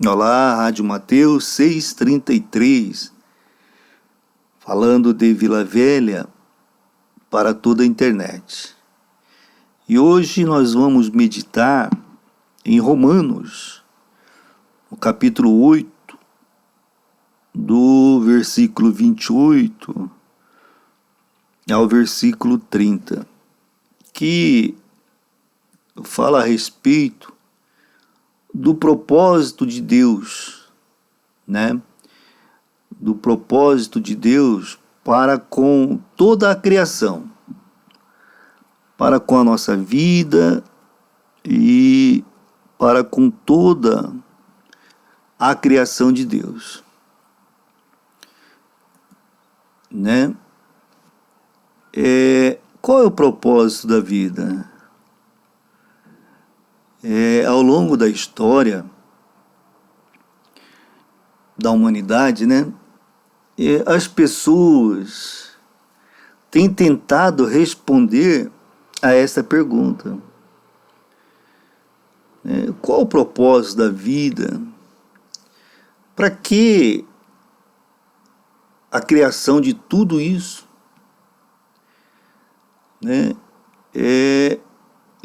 Olá, Rádio Mateus 633, falando de Vila Velha para toda a internet. E hoje nós vamos meditar em Romanos, no capítulo 8, do versículo 28 ao versículo 30, que fala a respeito do propósito de Deus, né? Do propósito de Deus para com toda a criação, para com a nossa vida e para com toda a criação de Deus, né? Qual é o propósito da vida? Ao longo da história da humanidade, né, as pessoas têm tentado responder a essa pergunta. Qual o propósito da vida? Para que a criação de tudo isso?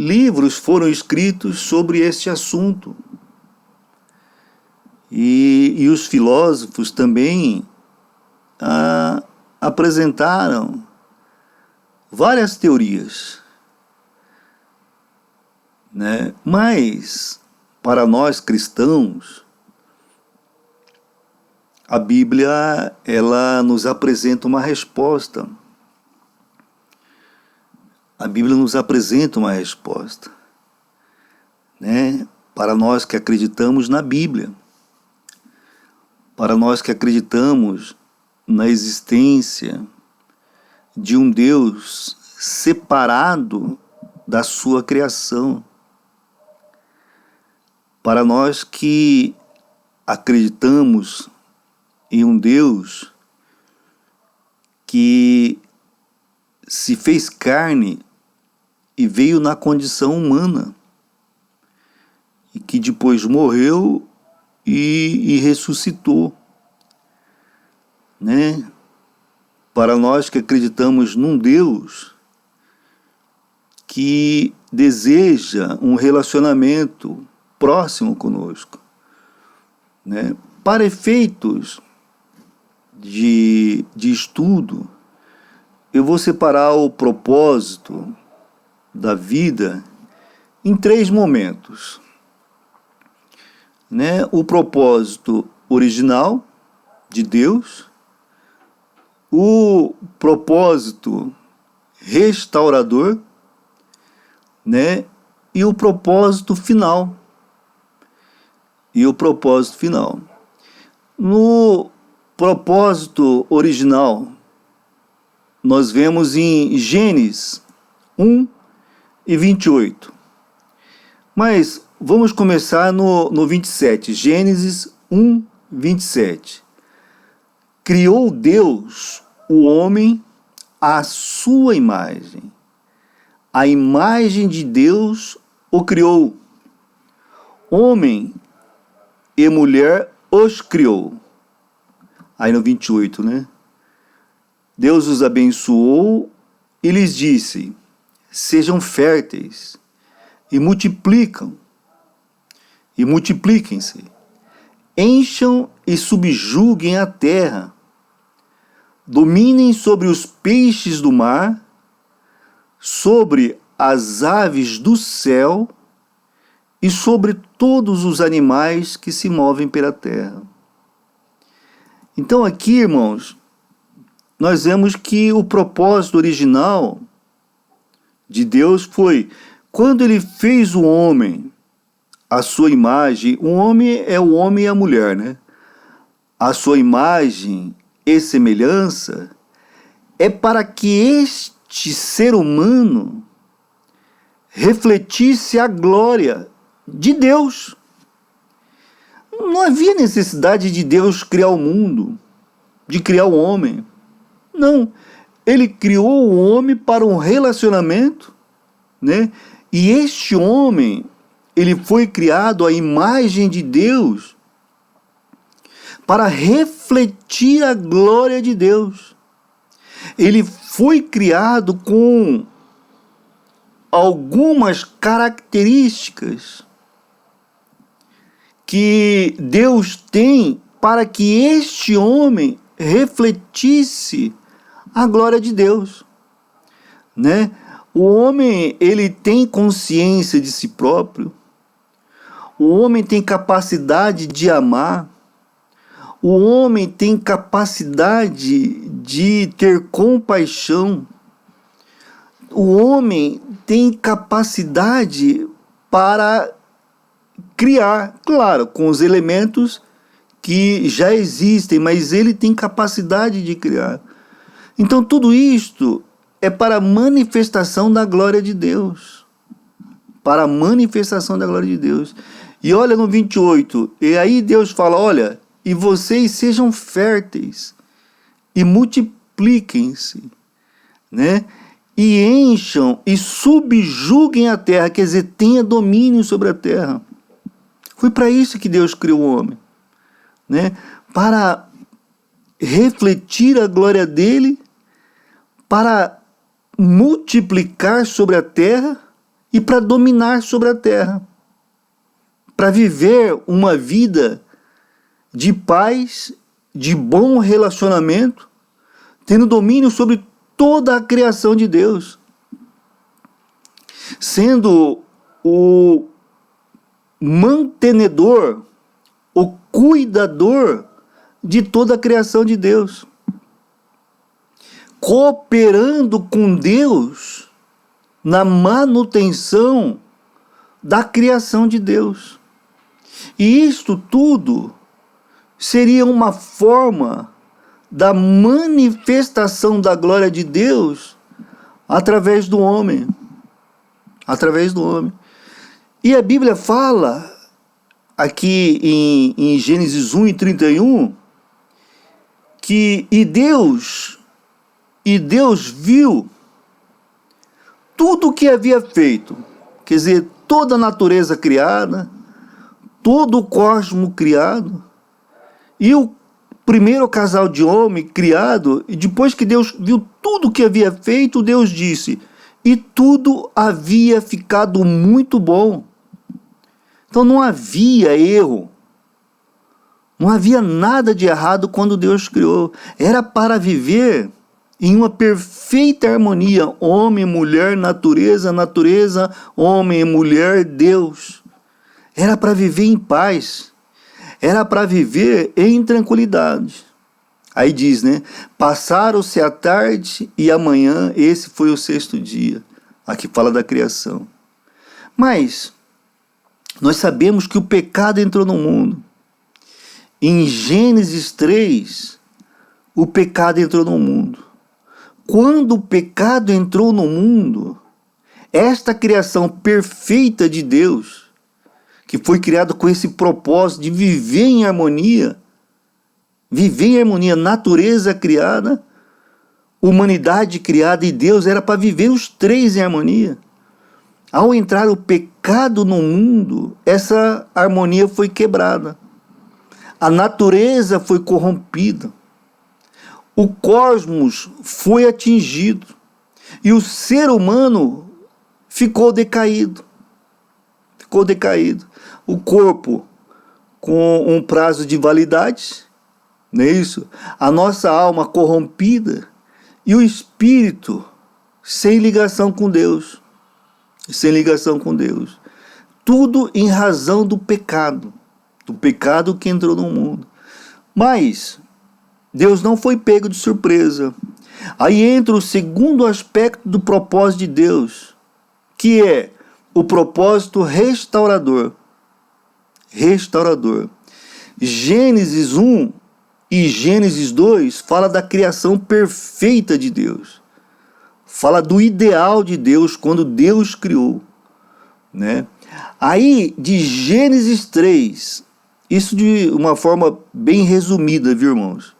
Livros foram escritos sobre este assunto. E os filósofos também apresentaram várias teorias, né? Mas, para nós cristãos, a Bíblia, ela nos apresenta uma resposta. A Bíblia nos apresenta uma resposta, né? Para nós que acreditamos na Bíblia, para nós que acreditamos na existência de um Deus separado da sua criação, para nós que acreditamos em um Deus que se fez carne e veio na condição humana, e que depois morreu e ressuscitou, né? Para nós que acreditamos num Deus que deseja um relacionamento próximo conosco, né? Para efeitos de estudo, eu vou separar o propósito da vida em 3 momentos, né? O propósito original de Deus, o propósito restaurador, né? E o propósito final. No propósito original, nós vemos em Gênesis 1 e 28. Mas vamos começar no 27. Gênesis 1, 27. Criou Deus o homem à sua imagem. A imagem de Deus o criou. Homem e mulher os criou. Aí no 28, né? Deus os abençoou e lhes disse: sejam férteis e multipliquem-se, encham e subjuguem a terra, dominem sobre os peixes do mar, sobre as aves do céu e sobre todos os animais que se movem pela terra. Então aqui, irmãos, nós vemos que o propósito original de Deus foi, quando ele fez o homem à sua imagem, o homem é o homem e a mulher, né? A sua imagem e semelhança, é para que este ser humano refletisse a glória de Deus. Não havia necessidade de Deus criar o mundo, de criar o homem. Não, ele criou o homem para um relacionamento, né? E este homem, ele foi criado à imagem de Deus, para refletir a glória de Deus. Ele foi criado com algumas características que Deus tem para que este homem refletisse a glória de Deus, né? O homem, ele tem consciência de si próprio. O homem tem capacidade de amar. O homem tem capacidade de ter compaixão. O homem tem capacidade para criar, claro, com os elementos que já existem, mas ele tem capacidade de criar. Então tudo isto é para a manifestação da glória de Deus. Para a manifestação da glória de Deus. E olha no 28, e aí Deus fala, olha, e vocês sejam férteis, e multipliquem-se, né? E encham e subjuguem a terra, quer dizer, tenha domínio sobre a terra. Foi para isso que Deus criou o homem, né? Para refletir a glória dele, para multiplicar sobre a terra e para dominar sobre a terra. Para viver uma vida de paz, de bom relacionamento, tendo domínio sobre toda a criação de Deus, sendo o mantenedor, o cuidador de toda a criação de Deus, cooperando com Deus na manutenção da criação de Deus. E isto tudo seria uma forma da manifestação da glória de Deus através do homem. Através do homem. E a Bíblia fala, aqui em Gênesis 1:31, que Deus viu tudo o que havia feito. Quer dizer, toda a natureza criada, todo o cosmos criado, e o primeiro casal de homem criado, e depois que Deus viu tudo o que havia feito, Deus disse, e tudo havia ficado muito bom. Então não havia erro, não havia nada de errado quando Deus criou. Era para viver em uma perfeita harmonia, homem, mulher, natureza, natureza, homem, mulher, Deus. Era para viver em paz. Era para viver em tranquilidade. Aí diz, né? Passaram-se a tarde e a manhã, esse foi o sexto dia. Aqui fala da criação. Mas nós sabemos que o pecado entrou no mundo. Em Gênesis 3, o pecado entrou no mundo. Quando o pecado entrou no mundo, esta criação perfeita de Deus, que foi criado com esse propósito de viver em harmonia, natureza criada, humanidade criada e Deus, era para viver os três em harmonia. Ao entrar o pecado no mundo, essa harmonia foi quebrada. A natureza foi corrompida. O cosmos foi atingido. E o ser humano ficou decaído. Ficou decaído. O corpo com um prazo de validade, não é isso? A nossa alma corrompida e o espírito sem ligação com Deus. Sem ligação com Deus. Tudo em razão do pecado que entrou no mundo. Mas Deus não foi pego de surpresa. Aí entra o segundo aspecto do propósito de Deus, que é o propósito restaurador. Restaurador. Gênesis 1 e Gênesis 2 fala da criação perfeita de Deus. Fala do ideal de Deus quando Deus criou, né? Aí, de Gênesis 3, isso de uma forma bem resumida, viu, irmãos?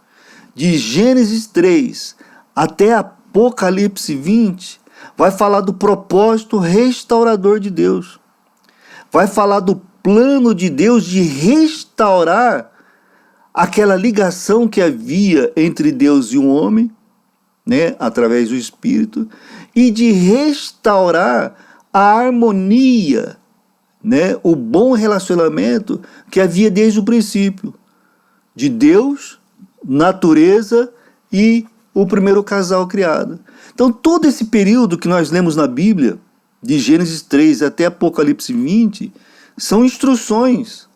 De Gênesis 3 até Apocalipse 20, vai falar do propósito restaurador de Deus. Vai falar do plano de Deus de restaurar aquela ligação que havia entre Deus e o homem, né, através do Espírito, e de restaurar a harmonia, né, o bom relacionamento que havia desde o princípio, de Deus, natureza e o primeiro casal criado. Então, todo esse período que nós lemos na Bíblia, de Gênesis 3 até Apocalipse 20, são instruções,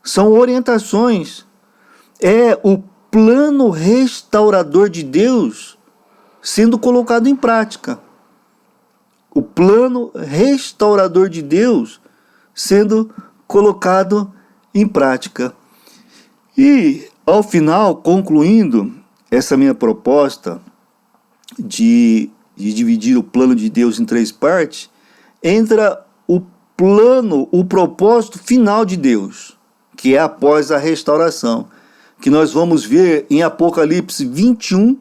são orientações, é o plano restaurador de Deus sendo colocado em prática. O plano restaurador de Deus sendo colocado em prática. E, ao final, concluindo essa minha proposta de dividir o plano de Deus em 3 partes, entra o plano, o propósito final de Deus, que é após a restauração, que nós vamos ver em Apocalipse 21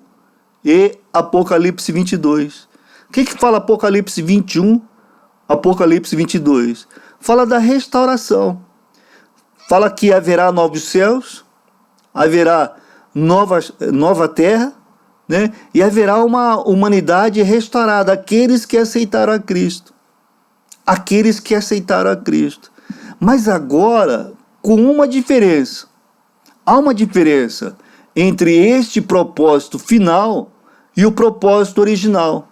e Apocalipse 22. O que fala Apocalipse 21, Apocalipse 22? Fala da restauração. Fala que haverá novos céus, haverá nova terra, né? E haverá uma humanidade restaurada, aqueles que aceitaram a Cristo. Aqueles que aceitaram a Cristo. Mas agora, com uma diferença. Há uma diferença entre este propósito final e o propósito original.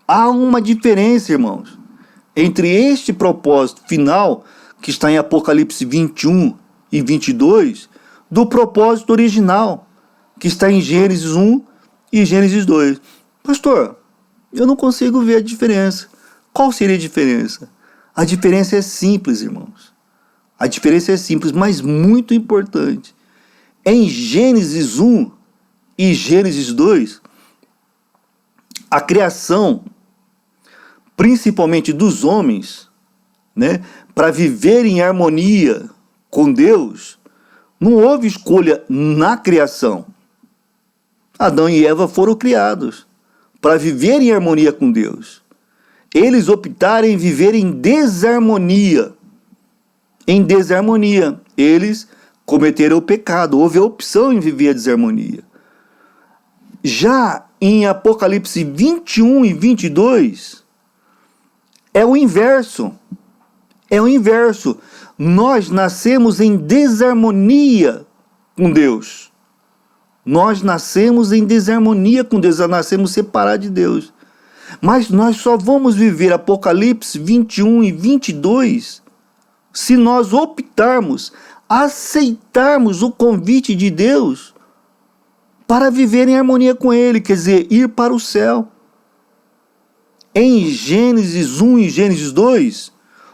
Há uma diferença, irmãos, entre este propósito final, que está em Apocalipse 21 e 22, do propósito original, que está em Gênesis 1 e Gênesis 2. Pastor, eu não consigo ver a diferença. Qual seria a diferença? A diferença é simples, irmãos. A diferença é simples, mas muito importante. Em Gênesis 1 e Gênesis 2, a criação, principalmente dos homens, né, para viver em harmonia com Deus, não houve escolha na criação. Adão e Eva foram criados para viver em harmonia com Deus. Eles optaram em viver em desarmonia. Em desarmonia. Eles cometeram o pecado. Houve a opção em viver a desarmonia. Já em Apocalipse 21 e 22, é o inverso. É o inverso. Nós nascemos em desarmonia com Deus. Nós nascemos em desarmonia com Deus. Nós nascemos separados de Deus. Mas nós só vamos viver Apocalipse 21 e 22 se nós optarmos, aceitarmos o convite de Deus para viver em harmonia com Ele, quer dizer, ir para o céu. Em Gênesis 1 e Gênesis 2,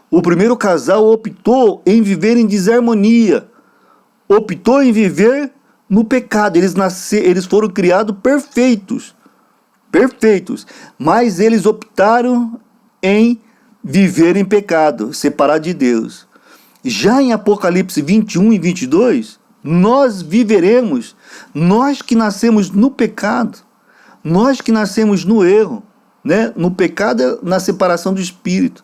o primeiro casal optou em viver em desarmonia, optou em viver no pecado. Eles foram criados perfeitos, mas eles optaram em viver em pecado, separado de Deus. Já em Apocalipse 21 e 22, nós viveremos, nós que nascemos no pecado, nós que nascemos no erro, né? No pecado, na separação do Espírito,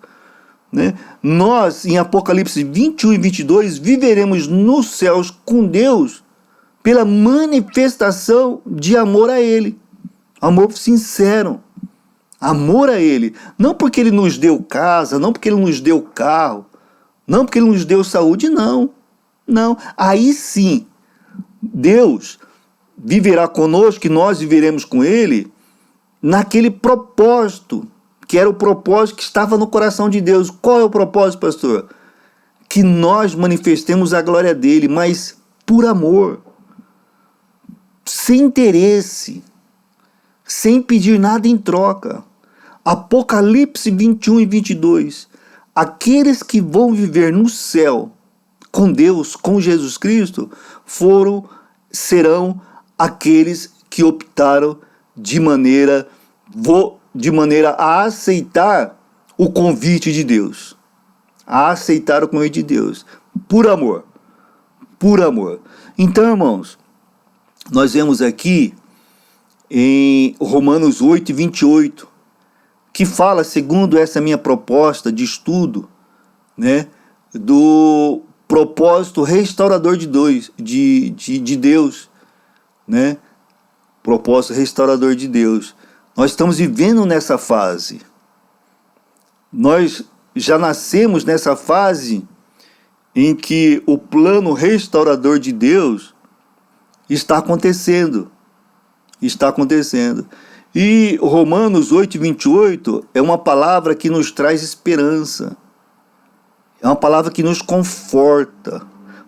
né? Nós, em Apocalipse 21 e 22, viveremos nos céus com Deus pela manifestação de amor a Ele. Amor sincero. Amor a Ele. Não porque Ele nos deu casa, não porque Ele nos deu carro, não porque Ele nos deu saúde, não. Não. Aí sim, Deus viverá conosco e nós viveremos com Ele naquele propósito, que era o propósito que estava no coração de Deus. Qual é o propósito, pastor? Que nós manifestemos a glória dEle, mas por amor, sem interesse, sem pedir nada em troca. Apocalipse 21 e 22. Aqueles que vão viver no céu com Deus, com Jesus Cristo, serão aqueles que optaram de maneira a aceitar o convite de Deus. A aceitar o convite de Deus. Por amor. Por amor. Então, irmãos, nós vemos aqui em Romanos 8 e 28, que fala, segundo essa minha proposta de estudo, né, do propósito restaurador de Deus, né? Propósito restaurador de Deus. Nós estamos vivendo nessa fase. Nós já nascemos nessa fase em que o plano restaurador de Deus está acontecendo. Está acontecendo. E Romanos 8:28 é uma palavra que nos traz esperança. É uma palavra que nos conforta.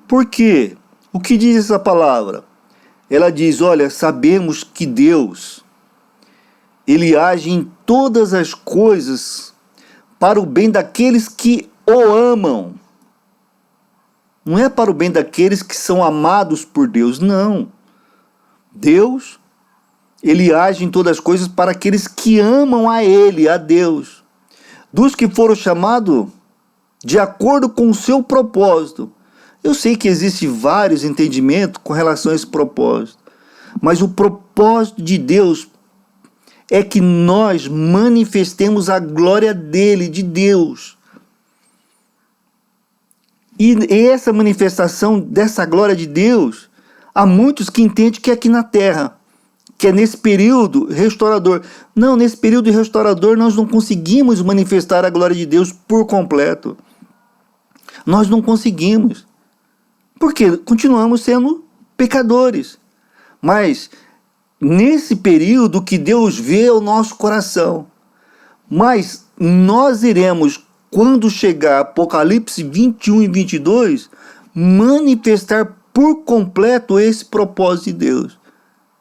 Por quê? O que diz essa palavra? Ela diz, olha, sabemos que Deus, Ele age em todas as coisas para o bem daqueles que o amam. Não é para o bem daqueles que são amados por Deus, não. Deus, Ele age em todas as coisas para aqueles que amam a Ele, a Deus. Dos que foram chamados de acordo com o seu propósito. Eu sei que existem vários entendimentos com relação a esse propósito, mas o propósito de Deus é que nós manifestemos a glória dele, de Deus. E essa manifestação dessa glória de Deus, há muitos que entendem que é aqui na terra, que é nesse período restaurador. Não, nesse período restaurador nós não conseguimos manifestar a glória de Deus por completo. Nós não conseguimos. Porque continuamos sendo pecadores. Mas nesse período que Deus vê o nosso coração. Mas nós iremos, quando chegar Apocalipse 21 e 22, manifestar por completo esse propósito de Deus,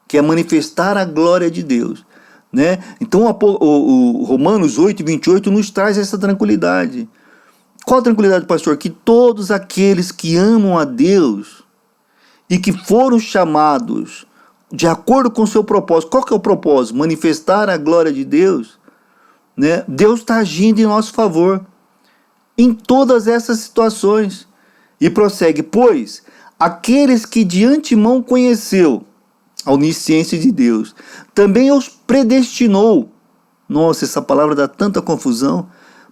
que é manifestar a glória de Deus, né? Então o Romanos 8:28 nos traz essa tranquilidade. Qual a tranquilidade, pastor? Que todos aqueles que amam a Deus e que foram chamados de acordo com o seu propósito. Qual que é o propósito? Manifestar a glória de Deus, né? Deus está agindo em nosso favor em todas essas situações. E prossegue, pois aqueles que de antemão conheceu, a onisciência de Deus, também os predestinou. Nossa, essa palavra dá tanta confusão.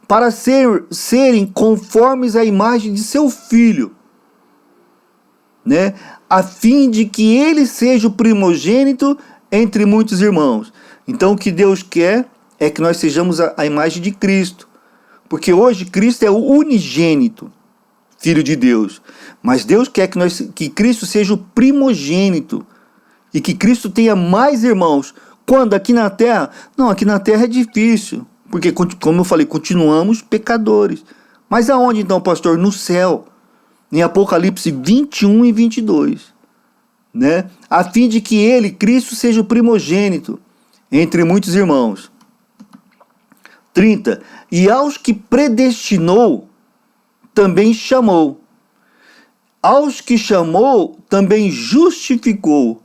Para serem conformes à imagem de seu filho, né? A fim de que ele seja o primogênito entre muitos irmãos. Então o que Deus quer é que nós sejamos a imagem de Cristo. Porque hoje Cristo é o unigênito, Filho de Deus. Mas Deus quer que Cristo seja o primogênito. E que Cristo tenha mais irmãos. Quando? Aqui na terra? Não, aqui na terra é difícil. Porque, como eu falei, continuamos pecadores. Mas aonde então, pastor? No céu. Em Apocalipse 21 e 22. Né? A fim de que ele, Cristo, seja o primogênito entre muitos irmãos. 30. E aos que predestinou, também chamou. Aos que chamou, também justificou.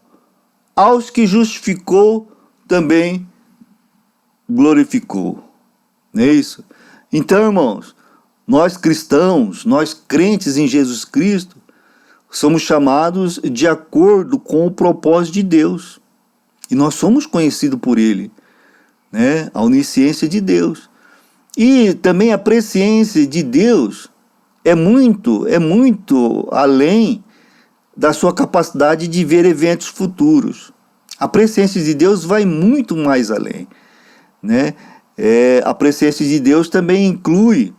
Aos que justificou, também glorificou. Não é isso? Então, irmãos, nós cristãos, nós crentes em Jesus Cristo, somos chamados de acordo com o propósito de Deus. E nós somos conhecidos por Ele, né? A onisciência de Deus. E também a presciência de Deus é muito além da sua capacidade de ver eventos futuros. A presciência de Deus vai muito mais além, né? A presciência de Deus também inclui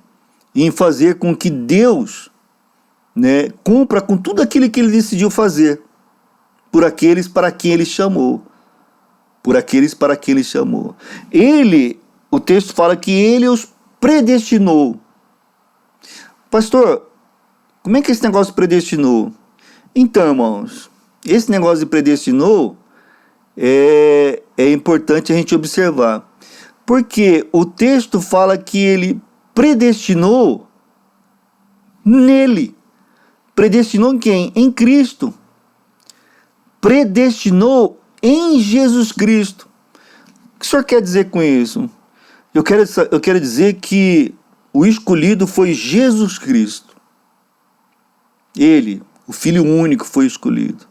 em fazer com que Deus, né, cumpra com tudo aquilo que Ele decidiu fazer por aqueles para quem Ele chamou. Por aqueles para quem Ele chamou. O texto fala que Ele os predestinou. Pastor, como é que esse negócio predestinou? Então, irmãos, esse negócio de predestinou é importante a gente observar. Porque o texto fala que ele predestinou nele. Predestinou em quem? Em Cristo. Predestinou em Jesus Cristo. O que o senhor quer dizer com isso? Eu quero dizer que o escolhido foi Jesus Cristo. Ele, o Filho único, foi escolhido.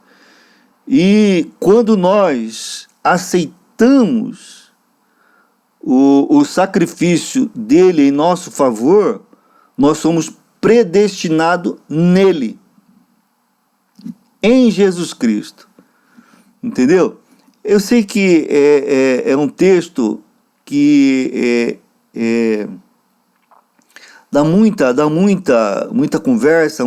E quando nós aceitamos o sacrifício dele em nosso favor, nós somos predestinado nele, em Jesus Cristo. Entendeu? Eu sei que é um texto que dá muita conversa,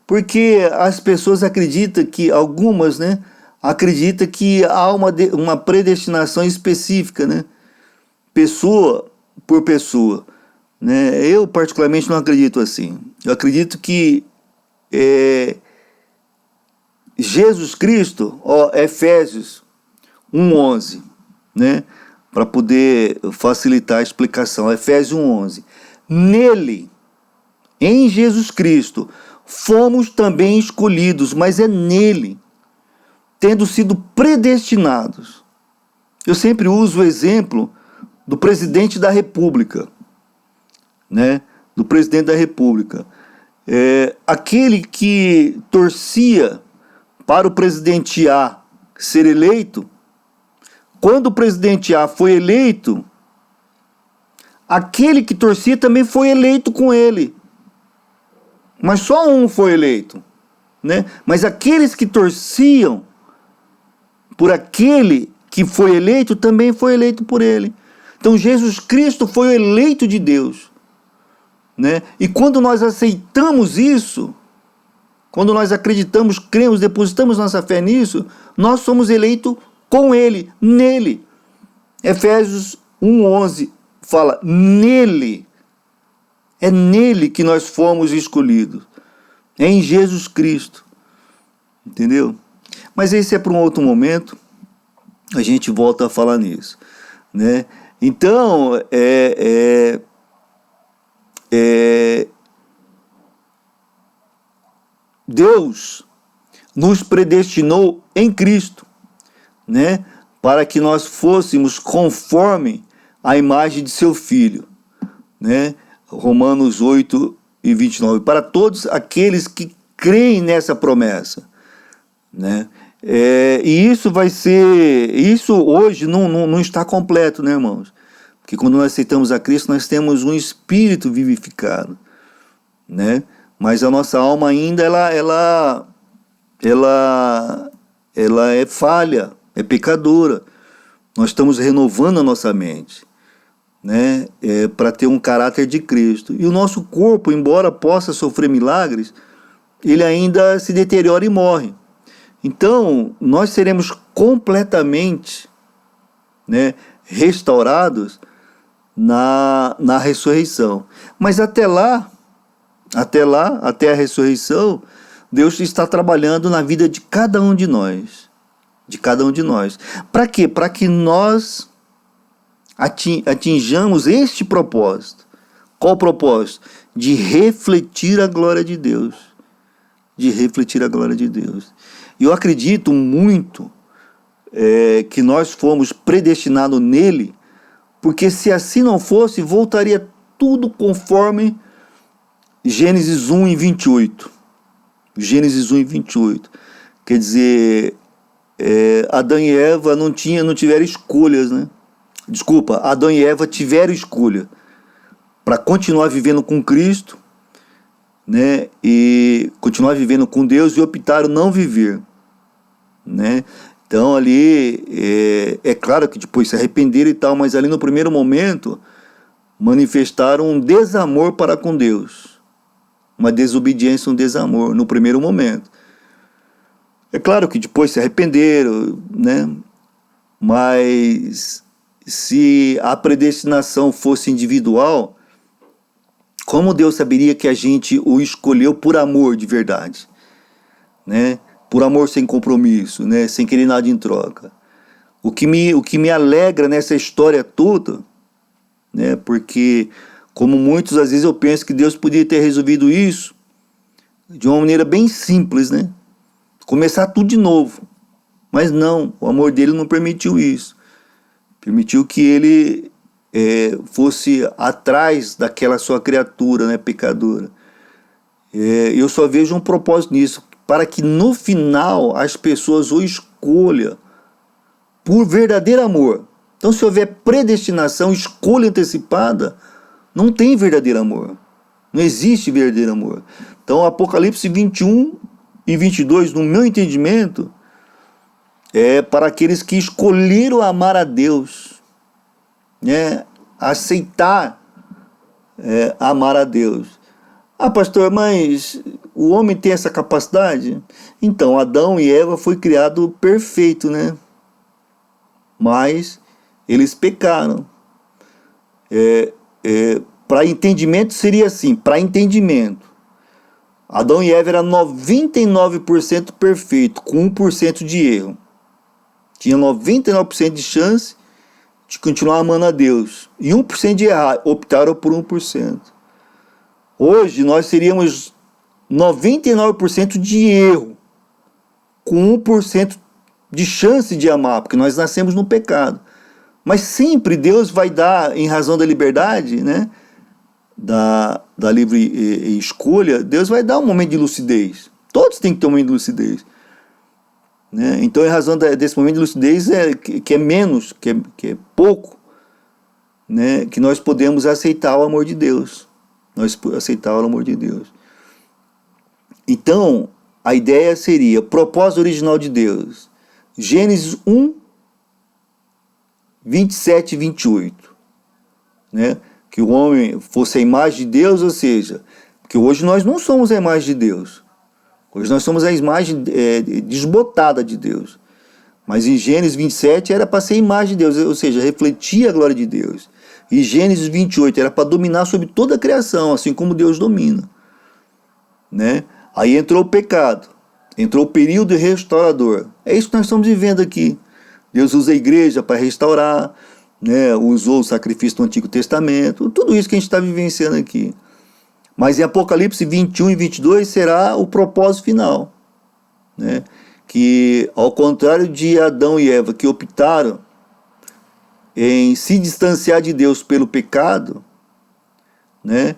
porque as pessoas acreditam que, algumas, né, acreditam que há uma predestinação específica, né, pessoa por pessoa, né. Eu particularmente não acredito assim. Eu acredito que Jesus Cristo, Efésios 1:11, né, para poder facilitar a explicação, Efésios 1:11, nele, em Jesus Cristo, fomos também escolhidos, mas é nele, tendo sido predestinados. Eu sempre uso o exemplo do presidente da República, né? Do presidente da República. Aquele que torcia para o presidente A ser eleito, quando o presidente A foi eleito, aquele que torcia também foi eleito com ele. Mas só um foi eleito, né? Mas aqueles que torciam por aquele que foi eleito também foi eleito por ele. Então Jesus Cristo foi o eleito de Deus, né? E quando nós aceitamos isso, quando nós acreditamos, cremos, depositamos nossa fé nisso, nós somos eleitos com ele, nele. Efésios 1:11 fala nele. É nele que nós fomos escolhidos. É em Jesus Cristo. Entendeu? Mas esse é para um outro momento. A gente volta a falar nisso, né? Então, Deus nos predestinou em Cristo, né, para que nós fôssemos conforme a imagem de seu Filho, né? Romanos 8:29, para todos aqueles que creem nessa promessa, né? E isso hoje não está completo, né, irmãos? Porque quando nós aceitamos a Cristo, nós temos um espírito vivificado, né? Mas a nossa alma ainda ela é falha, é pecadora. Nós estamos renovando a nossa mente, né, para ter um caráter de Cristo. E o nosso corpo, embora possa sofrer milagres, ele ainda se deteriora e morre. Então, nós seremos completamente, né, restaurados na ressurreição. Mas até a ressurreição, Deus está trabalhando na vida de cada um de nós. Para quê? Para que nós atinjamos este propósito. Qual o propósito? De refletir a glória de Deus. E eu acredito muito que nós fomos predestinados nele, porque se assim não fosse, voltaria tudo conforme Gênesis 1:28. Quer dizer, Adão e Eva não tiveram escolhas, né? Desculpa, Adão e Eva tiveram escolha para continuar vivendo com Cristo, né? E continuar vivendo com Deus, e optaram não viver, né? Então ali, é claro que depois se arrependeram e tal, mas ali no primeiro momento manifestaram um desamor para com Deus, uma desobediência, um desamor no primeiro momento. É claro que depois se arrependeram, né? Mas se a predestinação fosse individual, como Deus saberia que a gente o escolheu por amor de verdade, né? Por amor sem compromisso, né? Sem querer nada em troca. O que me alegra nessa história toda, né? Porque, como muitas às vezes eu penso que Deus podia ter resolvido isso de uma maneira bem simples, né? Começar tudo de novo. Mas não, o amor dele não permitiu isso. Permitiu que ele fosse atrás daquela sua criatura, né, pecadora. Eu só vejo um propósito nisso, para que no final as pessoas o escolham por verdadeiro amor. Então, se houver predestinação, escolha antecipada, não tem verdadeiro amor. Não existe verdadeiro amor. Então, Apocalipse 21 e 22, no meu entendimento, é para aqueles que escolheram amar a Deus, né? Aceitar amar a Deus. Ah, pastor, mas o homem tem essa capacidade? Então, Adão e Eva foi criado perfeito, né? Mas eles pecaram. Para entendimento seria assim, para entendimento. Adão e Eva eram 99% perfeito, com 1% de erro. Tinha 99% de chance de continuar amando a Deus. E 1% de errar, optaram por 1%. Hoje nós seríamos 99% de erro, com 1% de chance de amar, porque nós nascemos no pecado. Mas sempre Deus vai dar, em razão da liberdade, né, da livre escolha, Deus vai dar um momento de lucidez. Todos têm que ter um momento de lucidez, né? Então, em razão desse momento de lucidez, que é menos, que é pouco, né, que nós podemos aceitar o amor de Deus. Aceitar o amor de Deus. Então, a ideia seria, propósito original de Deus, Gênesis 1, 27 e 28, né? Que o homem fosse a imagem de Deus, ou seja, porque hoje nós não somos a imagem de Deus. Hoje nós somos a imagem desbotada de Deus. Mas em Gênesis 27 era para ser a imagem de Deus, ou seja, refletir a glória de Deus. E Gênesis 28 era para dominar sobre toda a criação, assim como Deus domina, né? Aí entrou o pecado, entrou o período restaurador. É isso que nós estamos vivendo aqui. Deus usa a igreja para restaurar, né? Usou o sacrifício do Antigo Testamento, tudo isso que a gente está vivenciando aqui. Mas em Apocalipse 21 e 22 será o propósito final, né? Que, ao contrário de Adão e Eva, que optaram em se distanciar de Deus pelo pecado, né?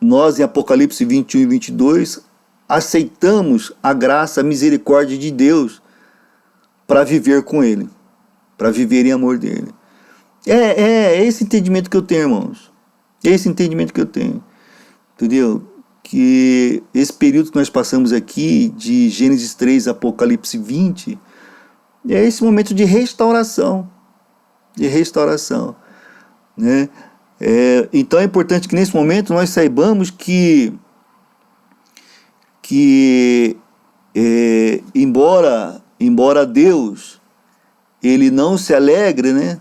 Nós, em Apocalipse 21 e 22, aceitamos a graça, a misericórdia de Deus para viver com Ele, para viver em amor dEle. É esse entendimento que eu tenho, irmãos. É esse entendimento que eu tenho. Entendeu? Que esse período que nós passamos aqui, de Gênesis 3 a Apocalipse 20, é esse momento de restauração. Né? Então é importante que nesse momento nós saibamos que embora Deus ele não se alegre, né?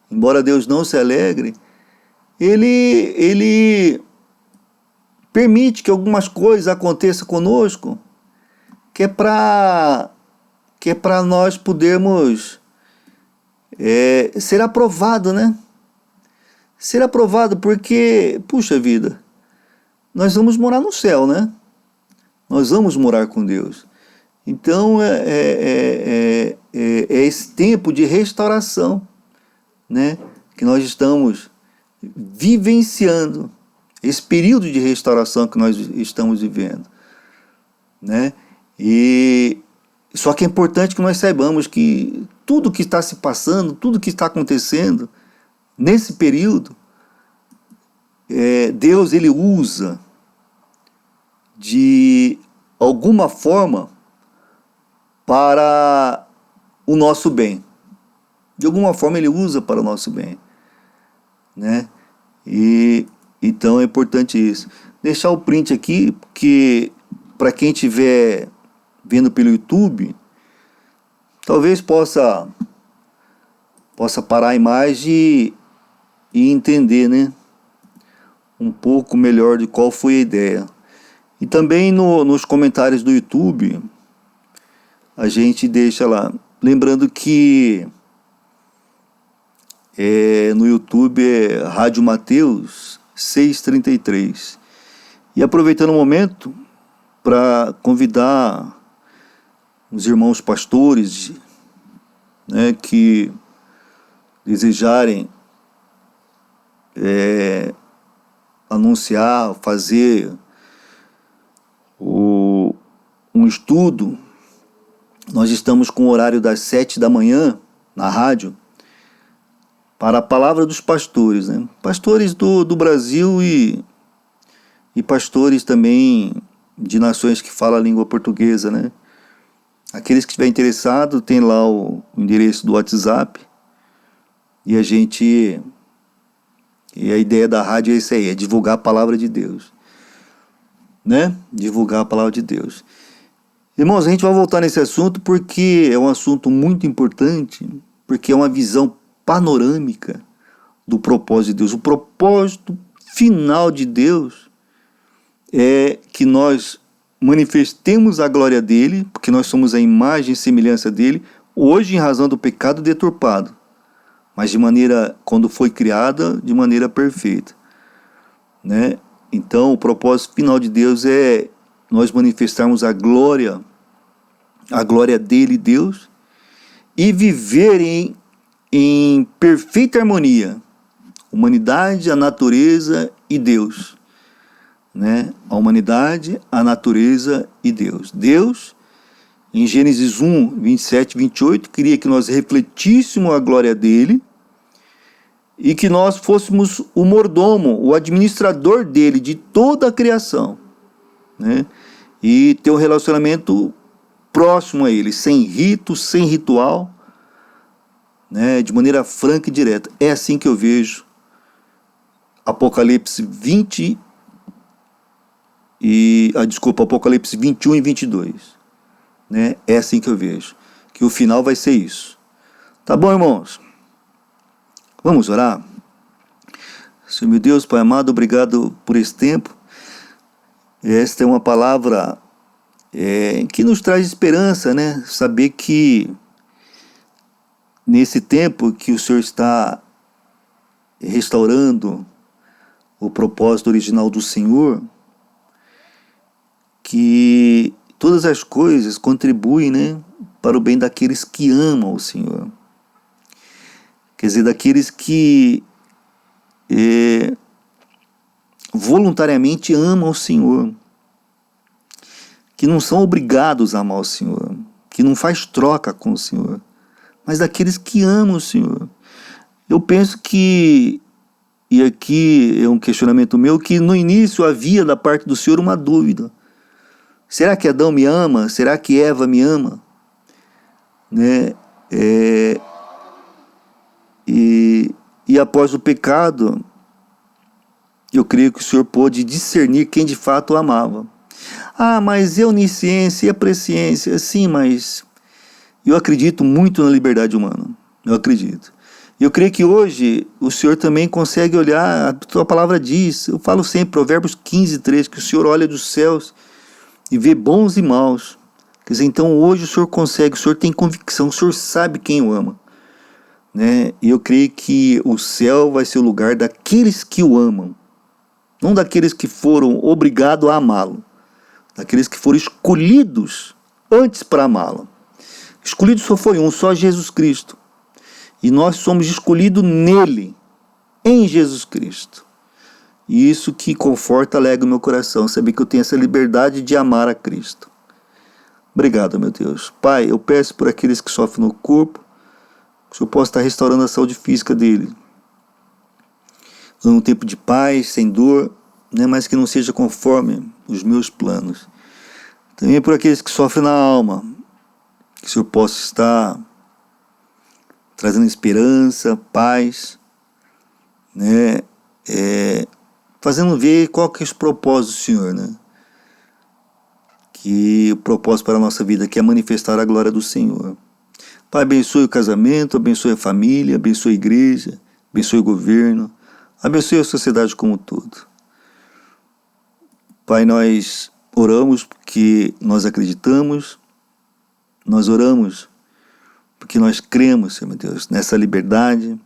Embora Deus não se alegre, ele permite que algumas coisas aconteçam conosco, que é para nós podermos ser aprovado, né? Ser aprovado porque, puxa vida, nós vamos morar no céu, né? Nós vamos morar com Deus. Então, é esse tempo de restauração, né? Que nós estamos vivenciando, esse período de restauração que nós estamos vivendo, né? Só que é importante que nós saibamos que tudo que está se passando, tudo que está acontecendo nesse período, Deus ele usa de alguma forma para o nosso bem. De alguma forma ele usa para o nosso bem, né? Então é importante isso. Deixar o print aqui, porque para quem estiver vendo pelo YouTube, talvez possa parar a imagem e entender, né, um pouco melhor de qual foi a ideia. E também nos comentários do YouTube a gente deixa lá. Lembrando que no YouTube é Rádio Mateus 633. E aproveitando o momento para convidar os irmãos pastores, né, que desejarem anunciar, fazer um estudo. Nós estamos com o horário das 7 da manhã na rádio para a palavra dos pastores, né? Pastores do Brasil e e pastores também de nações que falam a língua portuguesa, né? Aqueles que estiverem interessados, tem lá o endereço do WhatsApp, e a ideia da rádio é isso aí, é divulgar a palavra de Deus, né? Divulgar a palavra de Deus. Irmãos, a gente vai voltar nesse assunto porque é um assunto muito importante, porque é uma visão panorâmica do propósito de Deus. O propósito final de Deus é que nós manifestemos a glória dele, porque nós somos a imagem e semelhança dele, hoje em razão do pecado deturpado, mas de maneira, quando foi criada, de maneira perfeita, né? Então, o propósito final de Deus é nós manifestarmos a glória dele, Deus, e viver em perfeita harmonia, humanidade, a natureza e Deus, né? A humanidade, a natureza e Deus. Deus, em Gênesis 1, 27 e 28, queria que nós refletíssemos a glória dele e que nós fôssemos o mordomo, o administrador dele, de toda a criação, né? E ter um relacionamento próximo a ele, sem rito, sem ritual, né? De maneira franca e direta. É assim que eu vejo Apocalipse 21 e 22, né? É assim que eu vejo, que o final vai ser isso. Tá bom, irmãos? Vamos orar? Senhor meu Deus, Pai amado, obrigado por esse tempo. Esta é uma palavra que nos traz esperança, né? Saber que nesse tempo que o Senhor está restaurando o propósito original do Senhor, que todas as coisas contribuem, né, para o bem daqueles que amam o Senhor. Quer dizer, daqueles que voluntariamente amam o Senhor, que não são obrigados a amar o Senhor, que não faz troca com o Senhor, mas daqueles que amam o Senhor. Eu penso que, e aqui é um questionamento meu, que no início havia da parte do Senhor uma dúvida. Será que Adão me ama? Será que Eva me ama? Né? E após o pecado, eu creio que o Senhor pôde discernir quem de fato o amava. Ah, mas onisciência e a presciência, sim, mas eu acredito muito na liberdade humana. Eu acredito. Eu creio que hoje o Senhor também consegue olhar, a tua palavra diz, eu falo sempre, Provérbios 15, 3, que o Senhor olha dos céus e vê bons e maus. Quer dizer, então hoje o Senhor consegue, o Senhor tem convicção, o Senhor sabe quem o ama, né? E eu creio que o céu vai ser o lugar daqueles que o amam, não daqueles que foram obrigados a amá-lo, daqueles que foram escolhidos antes para amá-lo. Escolhido só foi um, só Jesus Cristo. E nós somos escolhidos nele, em Jesus Cristo. E isso que conforta, alegra o meu coração, saber que eu tenho essa liberdade de amar a Cristo. Obrigado, meu Deus. Pai, eu peço por aqueles que sofrem no corpo, que o Senhor possa estar restaurando a saúde física dele. Num tempo de paz, sem dor, né, mas que não seja conforme os meus planos. Também por aqueles que sofrem na alma, que o Senhor possa estar trazendo esperança, paz, né, fazendo ver qual que é o propósito do Senhor, né? Que o propósito para a nossa vida que é manifestar a glória do Senhor. Pai, abençoe o casamento, abençoe a família, abençoe a igreja, abençoe o governo, abençoe a sociedade como um todo. Pai, nós oramos porque nós acreditamos, nós oramos porque nós cremos, Senhor meu Deus, nessa liberdade,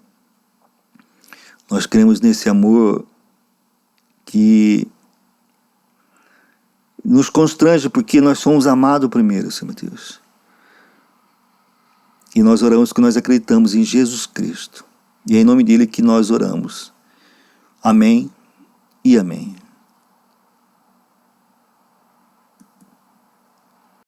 nós cremos nesse amor que nos constrange porque nós somos amados primeiro, Senhor meu Deus. E nós oramos que nós acreditamos em Jesus Cristo. E é em nome dele que nós oramos. Amém e amém.